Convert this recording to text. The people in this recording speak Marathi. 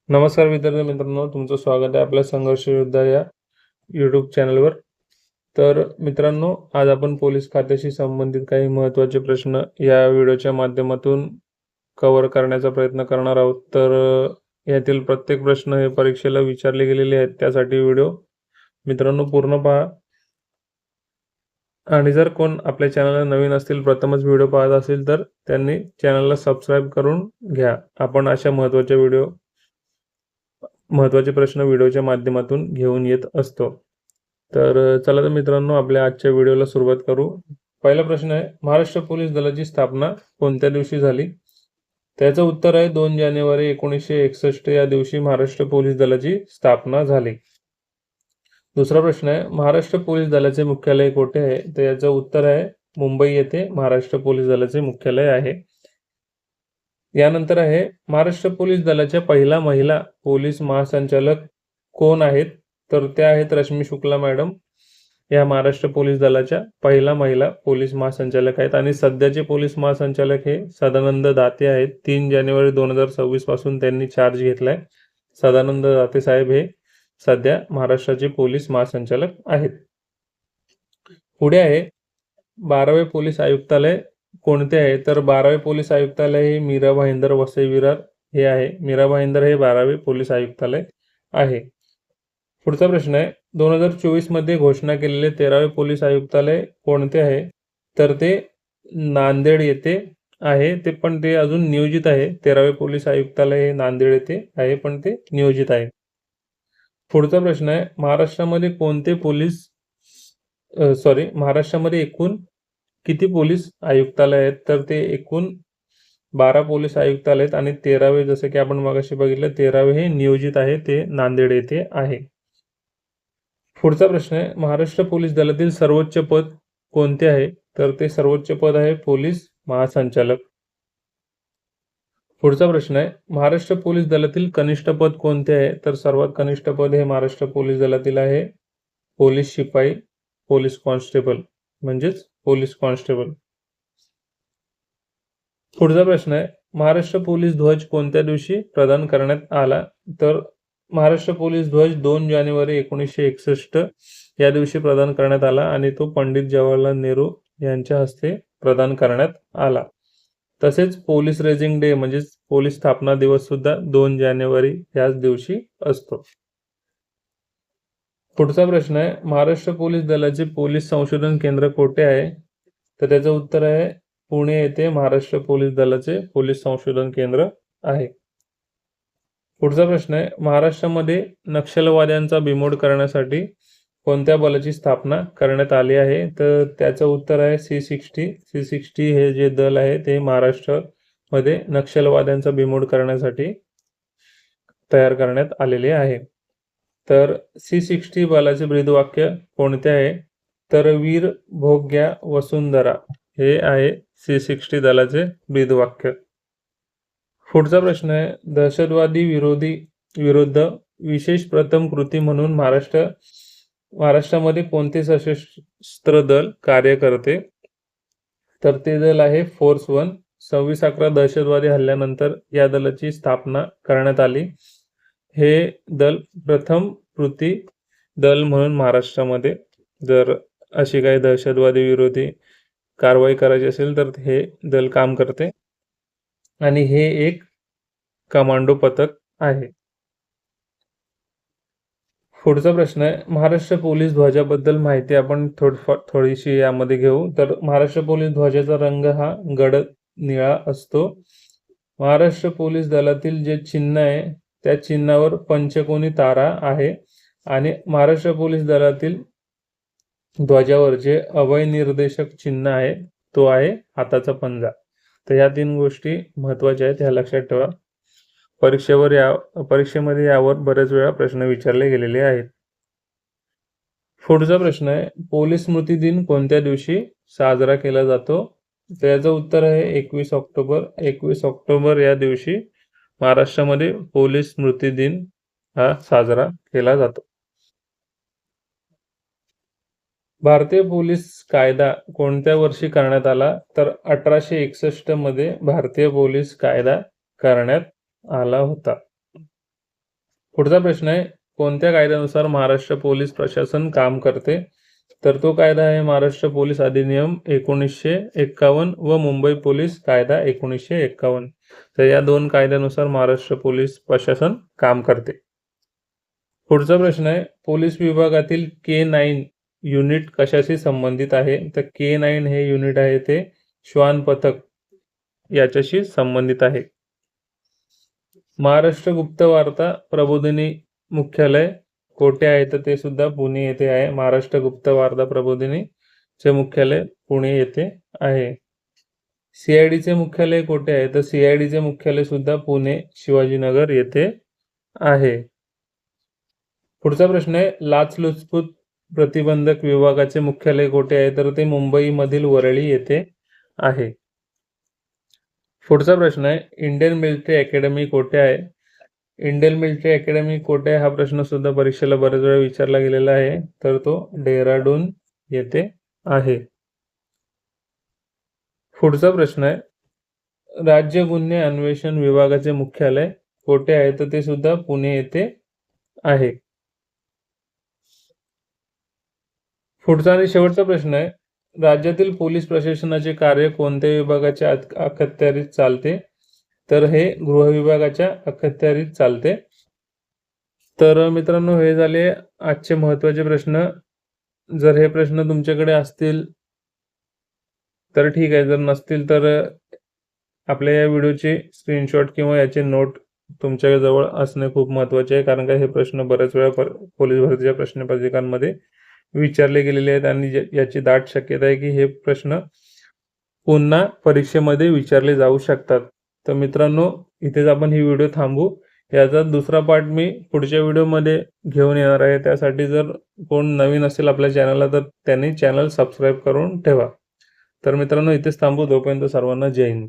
नमस्कार विद्यार्थी मित्रांनो, तुमचं स्वागत आहे आपल्या संघर्ष योद्धा या यूट्यूब चॅनलवर. तर मित्रांनो, आज आपण पोलीस खात्याशी संबंधित काही महत्त्वाचे प्रश्न या व्हिडिओच्या माध्यमातून कव्हर करण्याचा प्रयत्न करणार आहोत. तर यातील प्रत्येक प्रश्न हे परीक्षेला विचारले गेलेले आहेत, त्यासाठी व्हिडिओ मित्रांनो पूर्ण पहा. आणि जर कोण आपल्या चॅनलला नवीन असतील, प्रथमच व्हिडिओ पाहत असेल, तर त्यांनी चॅनलला सबस्क्राईब करून घ्या. आपण अशा महत्त्वाचे प्रश्न व्हिडिओच्या माध्यमातून घेऊन येत असतो. तर चला तर मित्रांनो, आपल्या आजच्या व्हिडिओला सुरुवात करू. पहिला प्रश्न आहे, महाराष्ट्र पोलीस दलाची स्थापना कोणत्या दिवशी झाली? त्याचं उत्तर आहे 2 जानेवारी 1961 या दिवशी महाराष्ट्र पोलीस दलाची स्थापना झाली. दुसरा प्रश्न आहे, महाराष्ट्र पोलीस दलाचे मुख्यालय कोठे आहे? तर याचं उत्तर आहे मुंबई येथे महाराष्ट्र पोलीस दलाचे मुख्यालय आहे. यानंतर आहे, महाराष्ट्र पोलीस दलाच्या पहिला महिला पोलीस महासंचालक कोण आहेत? तर त्या आहेत रश्मी शुक्ला मॅडम. या महाराष्ट्र पोलीस दलाच्या पहिला महिला पोलीस महासंचालक आहेत. आणि सध्याचे पोलीस महासंचालक हे सदानंद दाते आहेत. 3 जानेवारी 2026 पासून त्यांनी चार्ज घेतलाय. सदानंद दाते साहेब हे सध्या महाराष्ट्राचे पोलीस महासंचालक आहेत. पुढे आहे, 12वे पोलीस आयुक्तालय कोणते आहे? तर 12वे पोलीस आयुक्तालय हे मीरा भाईंदर वसई विरार हे आहे. मीरा भाईंदर हे 12वे पोलीस आयुक्तालय आहे. पुढचा प्रश्न आहे, 2024 मध्ये घोषणा केलेले 13वे पोलीस आयुक्तालय कोणते आहे? तर ते नांदेड येथे आहे. ते अजून नियोजित आहे. 13वे पोलीस आयुक्तालय हे नांदेड येथे आहे, पण ते नियोजित आहे. पुढचा प्रश्न आहे, महाराष्ट्रामध्ये एकूण किती पोलीस आयुक्तालय आहेत? तर ते एकूण 12 पोलीस आयुक्तालय आहेत. आणि 13वे, जसं की आपण मगाशी बघितलं, 13वे हे नियोजित आहे, ते नांदेड येथे आहे. पुढचा प्रश्न आहे, महाराष्ट्र पोलीस दलातील सर्वोच्च पद कोणते आहे? तर ते सर्वोच्च पद आहे पोलीस महासंचालक. पुढचा प्रश्न आहे, महाराष्ट्र पोलीस दलातील कनिष्ठ पद कोणते आहे? तर सर्वात कनिष्ठ पद हे महाराष्ट्र पोलीस दलातील आहे पोलीस शिपाई, पोलीस कॉन्स्टेबल, म्हणजेच पोलीस कॉन्स्टेबल. पुढचा प्रश्न आहे, महाराष्ट्र पोलीस ध्वज कोणत्या दिवशी प्रदान करण्यात आला? तर महाराष्ट्र पोलीस ध्वज 2 जानेवारी 1961 या दिवशी प्रदान करण्यात आला आणि तो पंडित जवाहरलाल नेहरू यांच्या हस्ते प्रदान करण्यात आला. तसेच पोलीस रेजिंग डे म्हणजेच पोलीस स्थापना दिवस सुद्धा 2 जानेवारी याच दिवशी असतो. पुढचा प्रश्न आहे, महाराष्ट्र पोलीस दलाचे पोलीस संशोधन केंद्र कोठे आहे? तर त्याचं उत्तर आहे पुणे येथे महाराष्ट्र पोलीस दलाचे पोलीस संशोधन केंद्र आहे. पुढचा प्रश्न आहे, महाराष्ट्रामध्ये नक्षलवाद्यांचा बिमोड करण्यासाठी कोणत्या बलाची स्थापना करण्यात आली आहे? तर त्याचं उत्तर आहे C60 हे जे दल आहे ते महाराष्ट्रामध्ये नक्षलवाद्यांचा बिमोड करण्यासाठी तयार करण्यात आलेले आहे. तर C60 बलाचे ब्रीदवाक्य कोणते आहे? तर वीर भोग्या वसुंधरा हे आहे C60 दलाचे ब्रीदवाक्य. पुढचा प्रश्न आहे, दहशतवादी विरुद्ध विशेष प्रथम कृती म्हणून महाराष्ट्रामध्ये कोणते सशस्त्र दल कार्य करते? तर ते दल आहे फोर्स 1. 26/11 दहशतवादी हल्ल्यानंतर या दलाची स्थापना करण्यात आली. हे दल प्रथम कृती दल म्हणून महाराष्ट्रामध्ये जर अशी काही दहशतवादी विरोधी कारवाई करायची असेल तर हे दल काम करते. आणि हे एक कमांडो पथक आहे. पुढचा प्रश्न आहे, महाराष्ट्र पोलीस ध्वजाबद्दल माहिती आपण थोडीशी यामध्ये घेऊ. तर महाराष्ट्र पोलीस ध्वजाचा रंग हा गडद निळा असतो. महाराष्ट्र पोलीस दलातील जे चिन्ह आहे त्या चिन्हावर पंचकोनी तारा आहे. आणि महाराष्ट्र पोलीस दलातील ध्वजावर जे अभयनिर्देशक चिन्ह आहे तो आहे हाताचा पंजा. तर या 3 गोष्टी महत्त्वाच्या आहेत, ह्या लक्षात ठेवा. परीक्षेमध्ये यावर बरेच वेळा प्रश्न विचारले गेलेले आहेत. पुढचा प्रश्न आहे, पोलीस स्मृती दिन कोणत्या दिवशी साजरा केला जातो? त्याचं उत्तर आहे 21 ऑक्टोबर. 21 ऑक्टोबर या दिवशी महाराष्ट्रामध्ये पोलीस स्मृती दिन हा साजरा केला जातो. भारतीय पोलीस कायदा कोणत्या वर्षी करण्यात आला? तर 1861 मध्ये भारतीय पोलीस कायदा करण्यात आला होता. पुढचा प्रश्न आहे, कोणत्या कायद्यानुसार महाराष्ट्र पोलीस प्रशासन काम करते? तर तो कायदा आहे महाराष्ट्र पोलीस अधिनियम 1951 व मुंबई पोलीस कायदा 1951. तर या 2 कायद्यानुसार महाराष्ट्र पोलीस प्रशासन काम करते. पुढचा प्रश्न आहे, पोलीस विभागातील K9 युनिट कशाशी संबंधित आहे? तर K9 हे युनिट आहे ते श्वान पथक याच्याशी संबंधित आहे. महाराष्ट्र गुप्त वार्ता प्रबोधिनी मुख्यालय कोठे आहे? तर ते सुद्धा पुणे येथे आहे. महाराष्ट्र गुप्त वार्ता प्रबोधिनीचे मुख्यालय पुणे येथे आहे. CIDचे मुख्यालय कोठे आहे? तर CIDचे मुख्यालय सुद्धा पुणे शिवाजीनगर येथे आहे. पुढचा प्रश्न आहे, लाचलुचपत प्रतिबंधक विभागाचे मुख्यालय कोठे आहे? तर ते मुंबईमधील वरळी येथे आहे. पुढचा प्रश्न आहे, इंडियन मिलिटरी अकॅडमी कोठे आहे? इंडियन मिलिटरी अकॅडमी कोठे आहे हा प्रश्न सुद्धा परीक्षेला बरेच वेळा विचारला गेलेला आहे. तर तो डेहराडून येथे आहे. पुढचा प्रश्न आहे, राज्य गुन्हे अन्वेषण विभागाचे मुख्यालय कोठे आहे? तर ते सुद्धा पुणे येथे आहे. पुढचा आणि शेवटचा प्रश्न आहे, राज्यातील पोलीस प्रशासनाचे कार्य कोणत्या विभागाच्या अखत्यारीत चालते? तर हे गृह विभागाच्या अखत्यारीत चालते. तर मित्रांनो, हे झाले आजचे महत्त्वाचे प्रश्न. जर हे प्रश्न तुमच्याकडे असतील तर ठीक आहे, जर नसतील तर आपल्या या व्हिडिओचे स्क्रीनशॉट किंवा याचे नोट तुमच्याजवळ असणे खूप महत्त्वाचे आहे, कारण का हे प्रश्न बऱ्याच वेळा पोलीस भरतीच्या प्रश्नपत्रिकांमध्ये विचारले गेलेले आहेत आणि याची दाट शक्यता आहे की हे प्रश्न पुन्हा परीक्षेमध्ये विचारले जाऊ शकतात. तर मित्रांनो, इथेच आपण ही व्हिडिओ थांबू. याचा दुसरा पार्ट मी पुढच्या व्हिडिओमध्ये घेऊन येणार आहे. त्यासाठी जर कोण नवीन असेल आपल्या चॅनलला तर त्यांनी चॅनल सबस्क्राईब करून ठेवा. तर मित्रांनो, इथेच थांबू. तोपर्यंत सर्वांना जय हिंद.